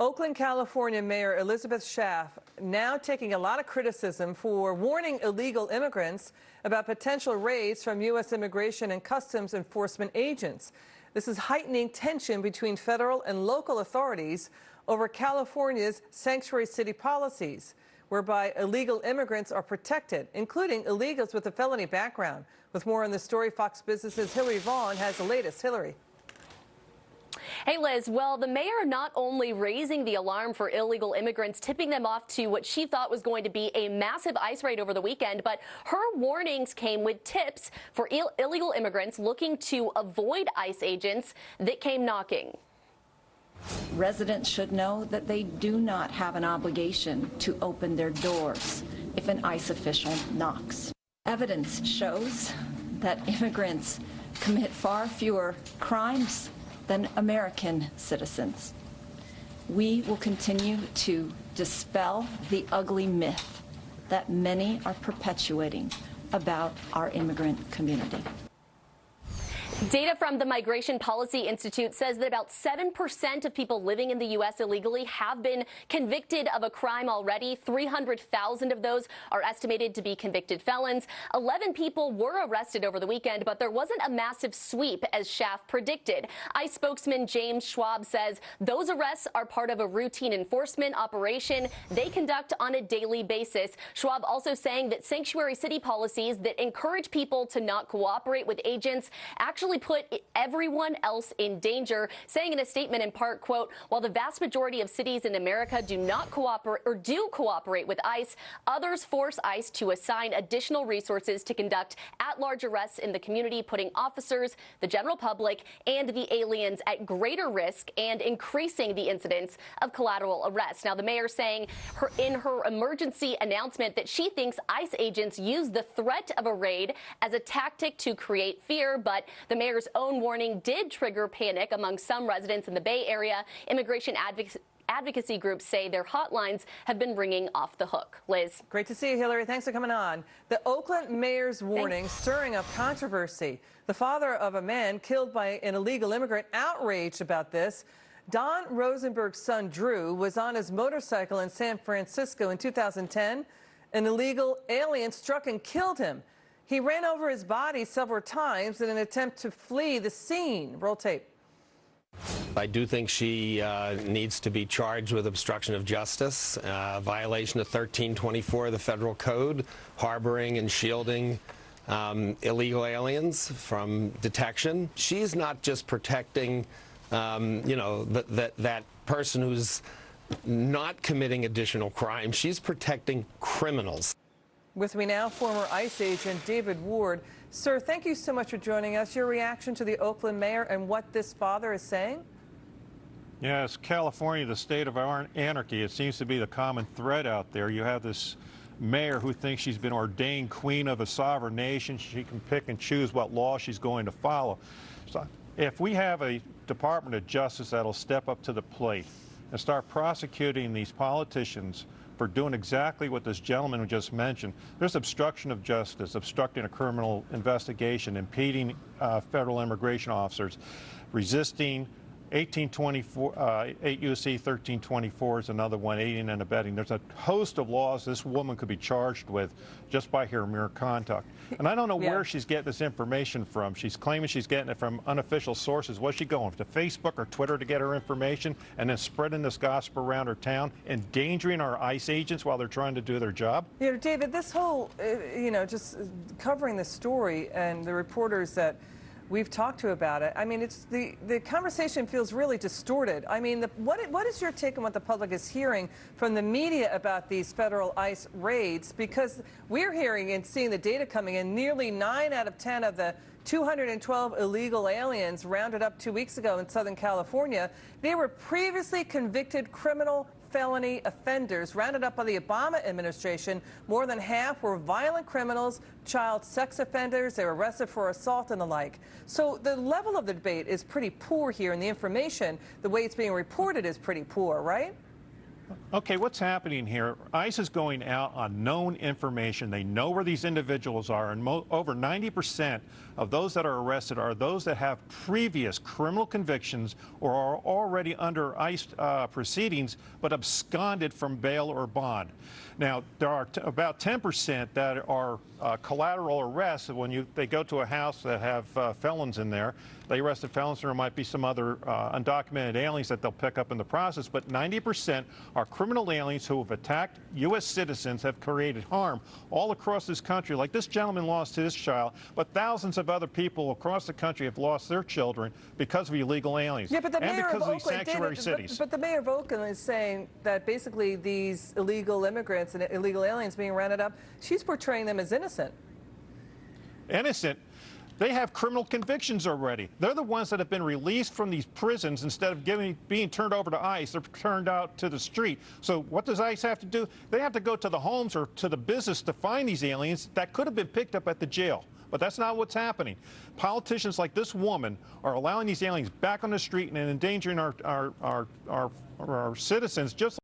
Oakland, California Mayor Elizabeth Schaaf now taking a lot of criticism for warning illegal immigrants about potential raids from U.S. Immigration and Customs Enforcement agents. This is heightening tension between federal and local authorities over California's sanctuary city policies, whereby illegal immigrants are protected, including illegals with a felony background. With more on the story, Fox Business's Hillary Vaughn has the latest. Hillary. Hey, Liz. Well, the mayor not only raising the alarm for illegal immigrants, tipping them off to what she thought was going to be a massive ICE raid over the weekend, but her warnings came with tips for illegal immigrants looking to avoid ICE agents that came knocking. Residents should know that they do not have an obligation to open their doors if an ICE official knocks. Evidence shows that immigrants commit far fewer crimes than American citizens. We will continue to dispel the ugly myth that many are perpetuating about our immigrant community. Data from the Migration Policy Institute says that about 7% of people living in the U.S. illegally have been convicted of a crime already. 300,000 of those are estimated to be convicted felons. 11 people were arrested over the weekend, but there wasn't a massive sweep, as Schaaf predicted. ICE spokesman James Schwab says those arrests are part of a routine enforcement operation they conduct on a daily basis. Schwab also saying that sanctuary city policies that encourage people to not cooperate with agents actually put everyone else in danger, saying in a statement in part, quote, while the vast majority of cities in America do not cooperate or do cooperate with ICE, others force ICE to assign additional resources to conduct at-large arrests in the community, putting officers, the general public, and the aliens at greater risk and increasing the incidence of collateral arrests. Now, the mayor saying in her emergency announcement that she thinks ICE agents use the threat of a raid as a tactic to create fear, but the mayor's own warning did trigger panic among some residents in the Bay Area. Immigration advocacy groups say their hotlines have been ringing off the hook. Liz. Great to see you, Hillary. Thanks for coming on. The Oakland mayor's warning stirring up controversy. The father of a man killed by an illegal immigrant outraged about this. Don Rosenberg's son, Drew, was on his motorcycle in San Francisco in 2010. An illegal alien struck and killed him. He ran over his body several times in an attempt to flee the scene. Roll tape. I do think she needs to be charged with obstruction of justice, violation of 1324 of the federal code, harboring and shielding illegal aliens from detection. She's not just protecting, that person who's not committing additional crime. She's protecting criminals. With me now, former ICE agent David Ward. Sir, thank you so much for joining us. Your reaction to the Oakland mayor and what this father is saying? Yes, California, the state of anarchy. It seems to be the common thread out there. You have this mayor who thinks she's been ordained queen of a sovereign nation. She can pick and choose what law she's going to follow. So if we have a Department of Justice that'll step up to the plate and start prosecuting these politicians for doing exactly what this gentleman just mentioned. There's obstruction of justice, obstructing a criminal investigation, impeding federal immigration officers, resisting 1824, 8 U.S.C. 1324 is another one, aiding and abetting. There's a host of laws this woman could be charged with just by her mere conduct. And I don't know where she's getting this information from. She's claiming she's getting it from unofficial sources. What's she going to Facebook or Twitter to get her information and then spreading this gossip around her town, endangering our ICE agents while they're trying to do their job? You know, David, this whole, just covering the story and the reporters that we've talked to about it, I mean, it's the conversation feels really distorted. I mean, what is your take on what the public is hearing from the media about these federal ICE raids? Because we're hearing and seeing the data coming in, nearly 9 out of 10 of the 212 illegal aliens rounded up 2 weeks ago in Southern California, they were previously convicted criminal felony offenders rounded up by the Obama administration. More than half were violent criminals, child sex offenders. They were arrested for assault and the like. So the level of the debate is pretty poor here, and the information, the way it's being reported, is pretty poor, right? Okay, what's happening here? ICE is going out on known information. They know where these individuals are, and over 90% of those that are arrested are those that have previous criminal convictions or are already under ICE proceedings but absconded from bail or bond. Now, there are about 10% that are collateral arrests when they go to a house that have felons in there. They arrested felons, and there might be some other undocumented aliens that they'll pick up in the process, but 90% are criminal aliens who have attacked U.S. citizens, have created harm all across this country. Like this gentleman lost his child, but thousands of other people across the country have lost their children because of illegal aliens. Yeah, but the and mayor because of of these Oakland, sanctuary David, cities. but the mayor of Oakland is saying that basically these illegal immigrants and illegal aliens being rounded up, she's portraying them as innocent. Innocent? They have criminal convictions already. They're the ones that have been released from these prisons. Instead of being turned over to ICE, they're turned out to the street. So what does ICE have to do? They have to go to the homes or to the business to find these aliens that could have been picked up at the jail. But that's not what's happening. Politicians like this woman are allowing these aliens back on the street and endangering our citizens just